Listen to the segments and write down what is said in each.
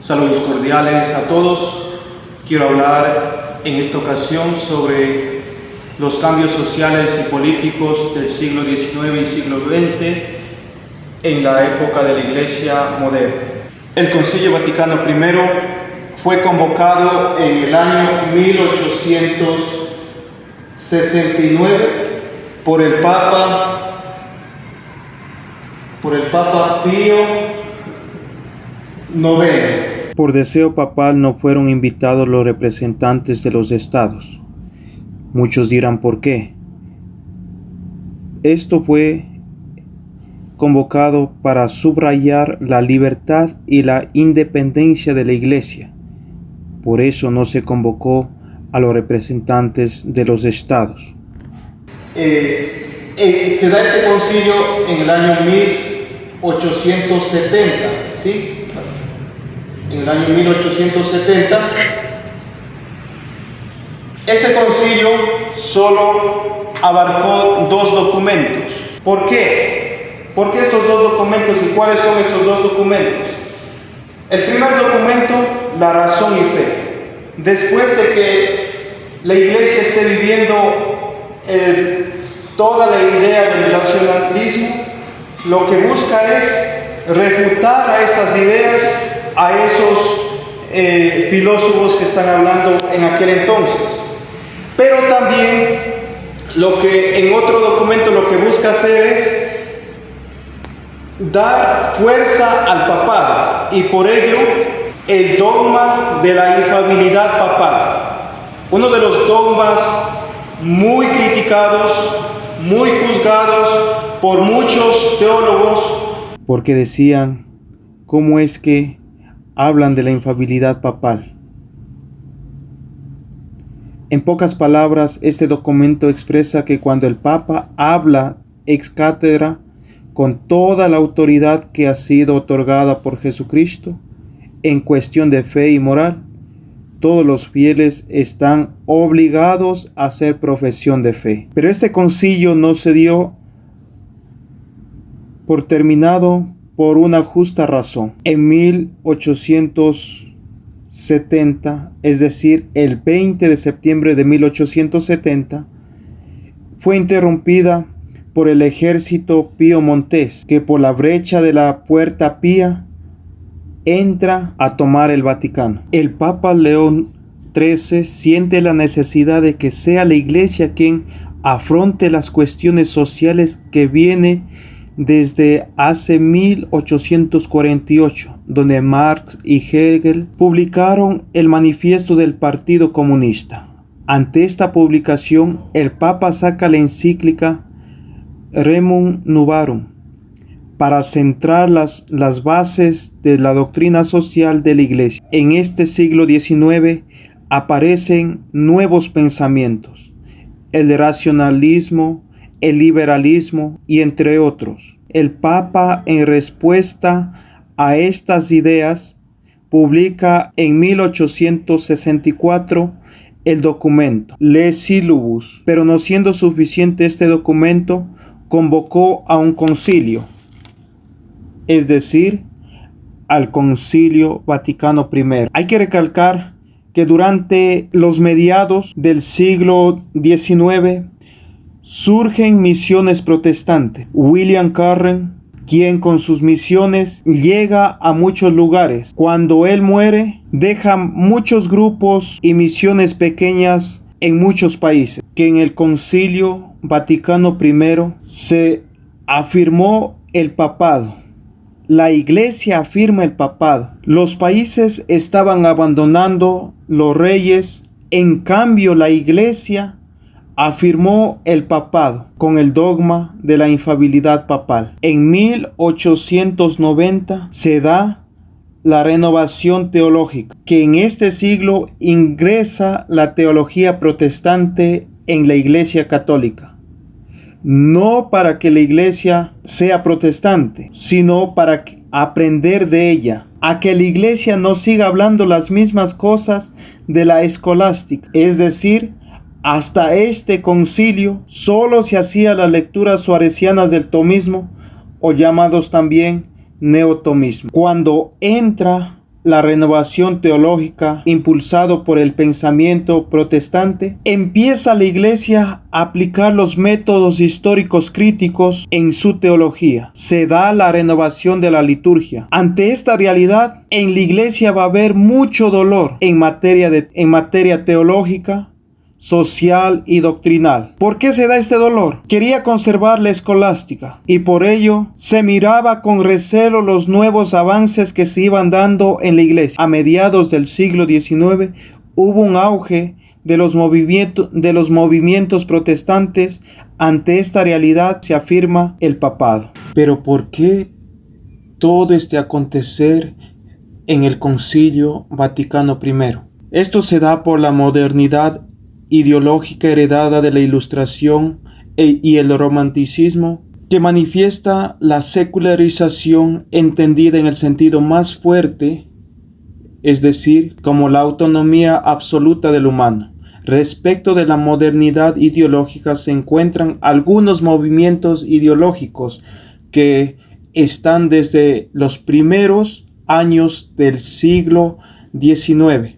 Saludos cordiales a todos. Quiero hablar en esta ocasión sobre los cambios sociales y políticos del siglo XIX y siglo XX en la época de la Iglesia moderna. El Concilio Vaticano I fue convocado en el año 1869 por el Papa Pío IX. Por deseo papal no fueron invitados los representantes de los estados. Muchos dirán ¿por qué? Esto fue convocado para subrayar la libertad y la independencia de la Iglesia. Por eso no se convocó a los representantes de los estados. Se da este concilio en el año 1870, ¿sí? En el año 1870, este concilio solo abarcó 2 documentos. ¿Por qué? ¿Por qué estos 2 documentos y cuáles son estos 2 documentos? El primer documento, la razón y fe. Después de que la Iglesia esté viviendo toda la idea del racionalismo, lo que busca es refutar a esas ideas, a esos filósofos que están hablando en aquel entonces. Pero también en otro documento lo que busca hacer es dar fuerza al papado, y por ello el dogma de la infalibilidad papal, uno de los dogmas muy criticados, muy juzgados por muchos teólogos, porque decían, ¿cómo es que hablan de la infalibilidad papal? En pocas palabras, este documento expresa que cuando el Papa habla ex cátedra, con toda la autoridad que ha sido otorgada por Jesucristo, en cuestión de fe y moral, todos los fieles están obligados a hacer profesión de fe. Pero este concilio no se dio por terminado por una justa razón. En 1870, es decir, el 20 de septiembre de 1870, fue interrumpida por el ejército piemontés, que por la brecha de la Puerta Pía entra a tomar el Vaticano. El Papa León XIII siente la necesidad de que sea la Iglesia quien afronte las cuestiones sociales que viene desde hace 1848, donde Marx y Hegel publicaron el manifiesto del Partido Comunista. Ante esta publicación, el Papa saca la encíclica Rerum Novarum para centrar las bases de la doctrina social de la Iglesia. En este siglo XIX aparecen nuevos pensamientos, el racionalismo, el liberalismo y entre otros. El Papa, en respuesta a estas ideas, publica en 1864 el documento Le Syllabus, pero no siendo suficiente este documento, convocó a un concilio, es decir, al Concilio Vaticano I. Hay que recalcar que durante los mediados del siglo XIX surgen misiones protestantes. William Carey, quien con sus misiones llega a muchos lugares. Cuando él muere, deja muchos grupos y misiones pequeñas en muchos países. Que en el Concilio Vaticano I se afirmó el papado. La Iglesia afirma el papado. Los países estaban abandonando los reyes. En cambio, la Iglesia afirmó el papado con el dogma de la infalibilidad papal. En 1890 se da la renovación teológica, que en este siglo ingresa la teología protestante en la Iglesia católica. No para que la Iglesia sea protestante, sino para aprender de ella, a que la Iglesia no siga hablando las mismas cosas de la escolástica, es decir, hasta este concilio solo se hacía las lecturas suarecianas del tomismo, o llamados también neotomismo. Cuando entra la renovación teológica impulsado por el pensamiento protestante, empieza la Iglesia a aplicar los métodos históricos críticos en su teología. Se da la renovación de la liturgia. Ante esta realidad, en la Iglesia va a haber mucho dolor en materia teológica, social y doctrinal. ¿Por qué se da este dolor? Quería conservar la escolástica y por ello se miraba con recelo los nuevos avances que se iban dando en la iglesia. A mediados del siglo XIX hubo un auge de los movimientos protestantes. Ante esta realidad se afirma el papado. Pero ¿por qué todo este acontecer en el Concilio Vaticano I? Esto se da por la modernidad ideológica heredada de la Ilustración y el Romanticismo, que manifiesta la secularización entendida en el sentido más fuerte, es decir, como la autonomía absoluta del humano. Respecto de la modernidad ideológica se encuentran algunos movimientos ideológicos que están desde los primeros años del siglo XIX.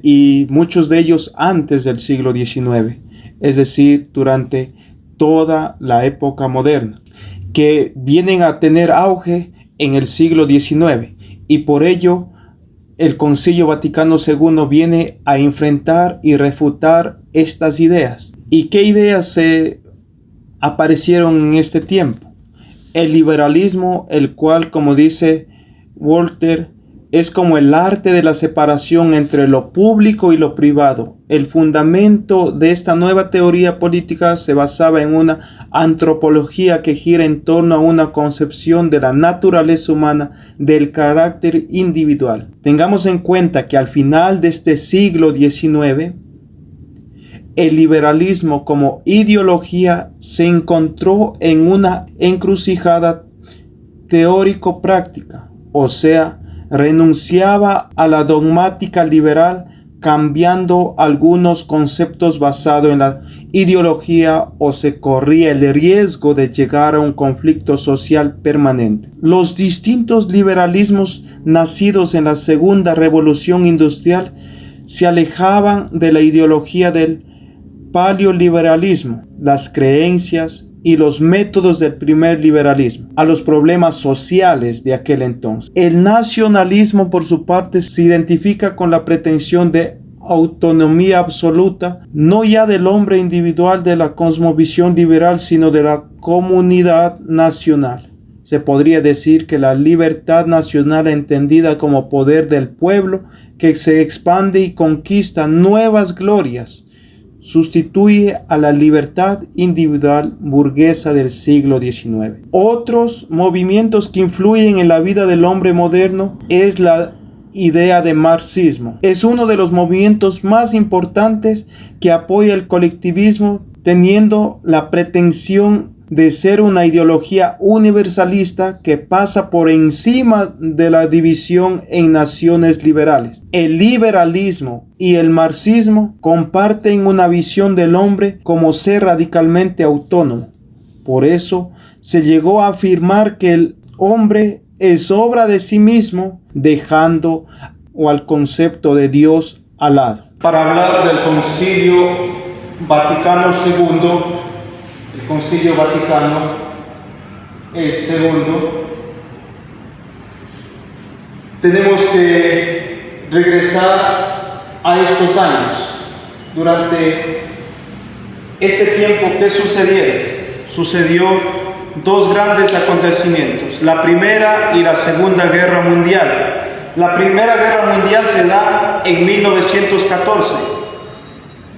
Y muchos de ellos antes del siglo XIX, es decir, durante toda la época moderna, que vienen a tener auge en el siglo XIX, y por ello el Concilio Vaticano II viene a enfrentar y refutar estas ideas. ¿Y qué ideas se aparecieron en este tiempo? El liberalismo, el cual, como dice Voltaire, es como el arte de la separación entre lo público y lo privado. El fundamento de esta nueva teoría política se basaba en una antropología que gira en torno a una concepción de la naturaleza humana, del carácter individual. Tengamos en cuenta que al final de este siglo XIX, el liberalismo como ideología se encontró en una encrucijada teórico-práctica, o sea, renunciaba a la dogmática liberal, cambiando algunos conceptos basados en la ideología, o se corría el riesgo de llegar a un conflicto social permanente. Los distintos liberalismos nacidos en la segunda revolución industrial se alejaban de la ideología del paleoliberalismo, las creencias y los métodos del primer liberalismo, a los problemas sociales de aquel entonces. El nacionalismo, por su parte, se identifica con la pretensión de autonomía absoluta, no ya del hombre individual de la cosmovisión liberal, sino de la comunidad nacional. Se podría decir que la libertad nacional, entendida como poder del pueblo que se expande y conquista nuevas glorias, sustituye a la libertad individual burguesa del siglo XIX. Otros movimientos que influyen en la vida del hombre moderno es la idea de marxismo. Es uno de los movimientos más importantes que apoya el colectivismo, teniendo la pretensión de ser una ideología universalista que pasa por encima de la división en naciones liberales. El liberalismo y el marxismo comparten una visión del hombre como ser radicalmente autónomo. Por eso se llegó a afirmar que el hombre es obra de sí mismo, dejando al concepto de Dios al lado. Para hablar del Concilio Vaticano II, el Concilio Vaticano II, tenemos que regresar a estos años. Durante este tiempo, ¿qué sucedieron? Sucedió dos grandes acontecimientos, la Primera y la Segunda Guerra Mundial. La Primera Guerra Mundial se da en 1914.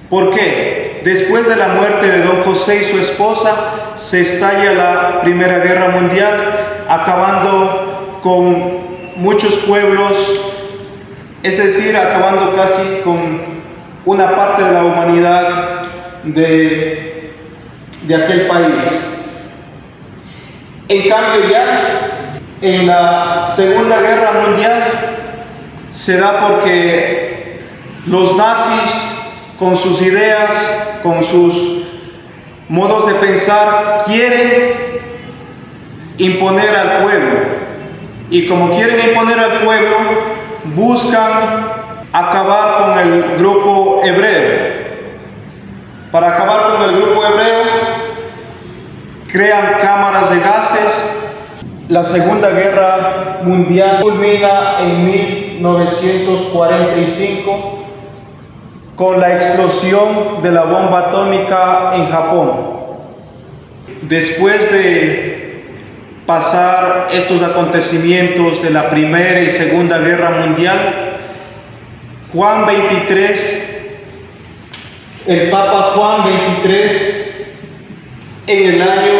¿Por qué? Después de la muerte de don José y su esposa, se estalla la Primera Guerra Mundial, acabando con muchos pueblos, es decir, acabando casi con una parte de la humanidad de aquel país. En cambio, ya en la Segunda Guerra Mundial se da porque los nazis, con sus ideas, con sus modos de pensar, quieren imponer al pueblo. Y como quieren imponer al pueblo, buscan acabar con el grupo hebreo. Para acabar con el grupo hebreo, crean cámaras de gases. La Segunda Guerra Mundial culmina en 1945 con la explosión de la bomba atómica en Japón. Después de pasar estos acontecimientos de la Primera y Segunda Guerra Mundial, Juan XXIII, el Papa Juan XXIII, en el año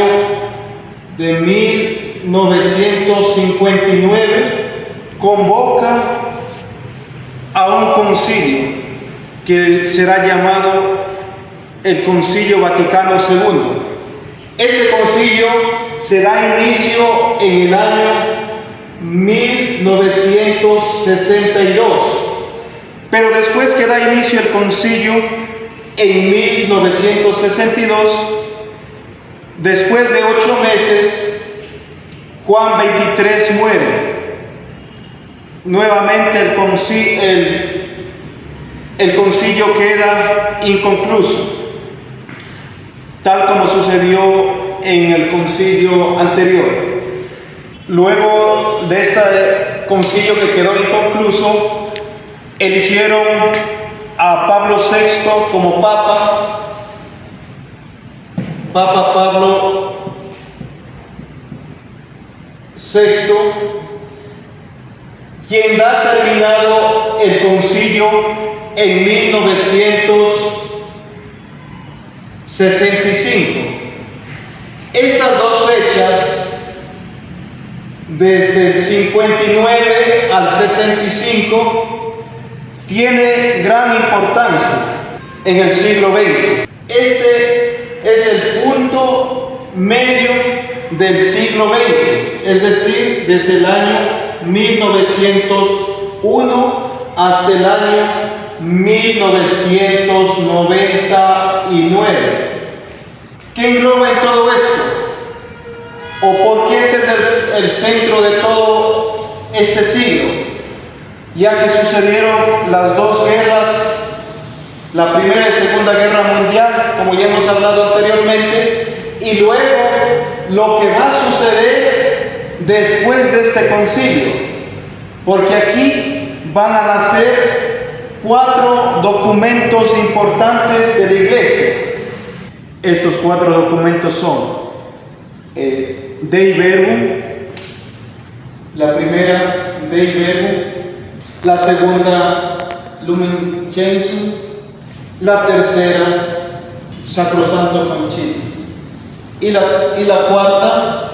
de 1959, convoca a un concilio que será llamado el Concilio Vaticano II. Este concilio se da inicio en el año 1962, pero después que da inicio el concilio en 1962, después de 8 meses, Juan XXIII muere. Nuevamente el concilio queda inconcluso, tal como sucedió en el concilio anterior. Luego de este concilio que quedó inconcluso, eligieron a Pablo VI como Papa, Papa Pablo VI, quien da terminado el concilio en 1965. Estas dos fechas, desde el 59 al 65, tiene gran importancia en el siglo XX. Este es el punto medio del siglo XX, es decir, desde el año 1901 hasta el año 1999. ¿Qué engloba en todo esto? ¿O por qué este es el centro de todo este siglo? Ya que sucedieron las dos guerras, la Primera y Segunda Guerra Mundial, como ya hemos hablado anteriormente, y luego lo que va a suceder después de este concilio, porque aquí van a nacer 4 documentos importantes de la Iglesia. Estos 4 documentos son Dei Verbum, la primera Dei Verbum, la segunda Lumen Gentium, la tercera Sacrosanto Concilio y la cuarta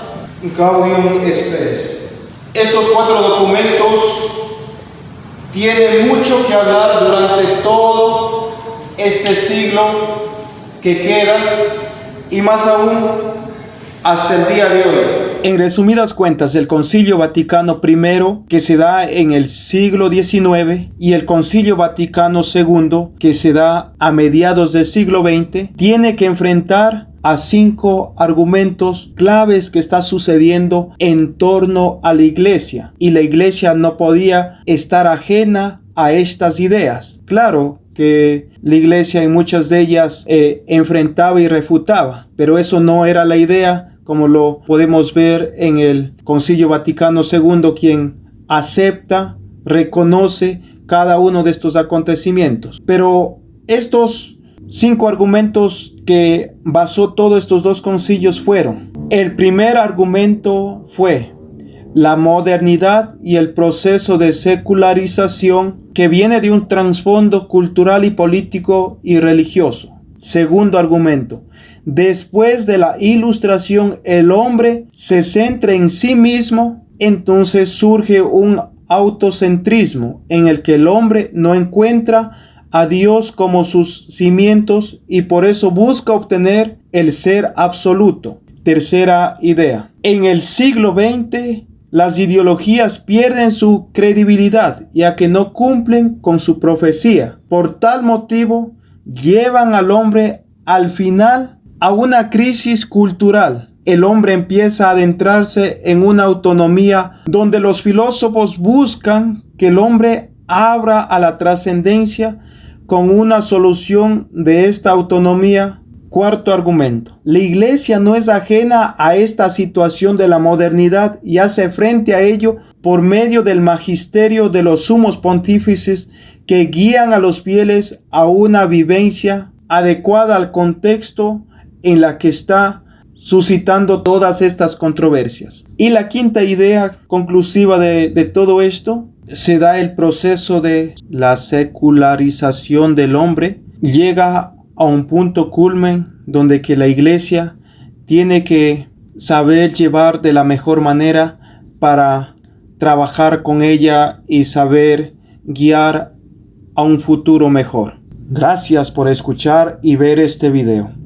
Gaudium Spes. Estos 4 documentos tienen mucho que hablar durante todo este siglo que queda y más aún hasta el día de hoy. En resumidas cuentas, el Concilio Vaticano I, que se da en el siglo XIX, y el Concilio Vaticano II, que se da a mediados del siglo XX, tiene que enfrentar a 5 argumentos claves que está sucediendo en torno a la Iglesia, y la Iglesia no podía estar ajena a estas ideas. Claro que la Iglesia en muchas de ellas enfrentaba y refutaba, pero eso no era la idea, como lo podemos ver en el Concilio Vaticano II, quien acepta, reconoce cada uno de estos acontecimientos. Pero estos 5 argumentos que basó todos estos 2 concilios fueron: el primer argumento fue la modernidad y el proceso de secularización que viene de un trasfondo cultural y político y religioso. Segundo argumento: después de la Ilustración, el hombre se centra en sí mismo, entonces surge un autocentrismo en el que el hombre no encuentra a Dios como sus cimientos y por eso busca obtener el ser absoluto. Tercera idea: en el siglo XX, las ideologías pierden su credibilidad ya que no cumplen con su profecía. Por tal motivo, llevan al hombre al final a una crisis cultural. El hombre empieza a adentrarse en una autonomía donde los filósofos buscan que el hombre abra a la trascendencia con una solución de esta autonomía. Cuarto argumento. La Iglesia no es ajena a esta situación de la modernidad y hace frente a ello por medio del magisterio de los sumos pontífices que guían a los fieles a una vivencia adecuada al contexto en la que está suscitando todas estas controversias. Y la quinta idea conclusiva de todo esto, se da el proceso de la secularización del hombre. Llega a un punto culmen donde que la Iglesia tiene que saber llevar de la mejor manera para trabajar con ella y saber guiar a un futuro mejor. Gracias por escuchar y ver este video.